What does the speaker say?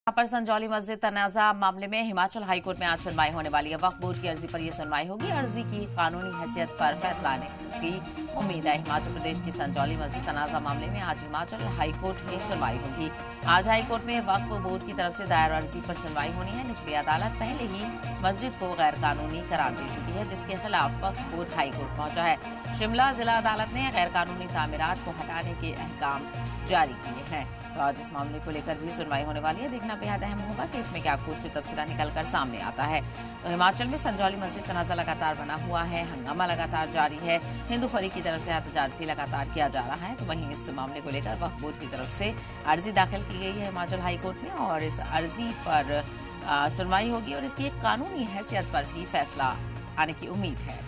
यहाँ पर संजौली मस्जिद तनाजा मामले में हिमाचल हाईकोर्ट में आज सुनवाई होने वाली है। वक्फ बोर्ड की अर्जी पर यह सुनवाई होगी। अर्जी की कानूनी हैसियत पर फैसला आने की उम्मीद है। हिमाचल प्रदेश की संजौली मस्जिद तनाजा मामले में आज हिमाचल हाईकोर्ट में सुनवाई होगी। आज हाईकोर्ट में वक्फ बोर्ड की तरफ से दायर अर्जी पर सुनवाई होनी है। निचली अदालत पहले ही मस्जिद को गैर कानूनी करार दे चुकी है, जिसके खिलाफ वक्फ बोर्ड हाईकोर्ट पहुंचा है। शिमला जिला अदालत ने गैर कानूनी तामीरात को हटाने के अहकाम जारी किए हैं। तो आज इस मामले को लेकर भी सुनवाई होने वाली है। देखना बेहद अहम होगा कि इसमें क्या कुछ तफसीला निकल कर सामने आता है। तो हिमाचल में संजौली मस्जिद तनाजा लगातार बना हुआ है, हंगामा लगातार जारी है, हिंदू फरीक की तरफ से एहतजाज भी लगातार किया जा रहा है। तो वहीं इस मामले को लेकर वक्फ बोर्ड की तरफ से अर्जी दाखिल की गई है हिमाचल हाईकोर्ट में और इस अर्जी पर सुनवाई होगी और इसकी एक कानूनी हैसियत पर भी फैसला आने की उम्मीद है।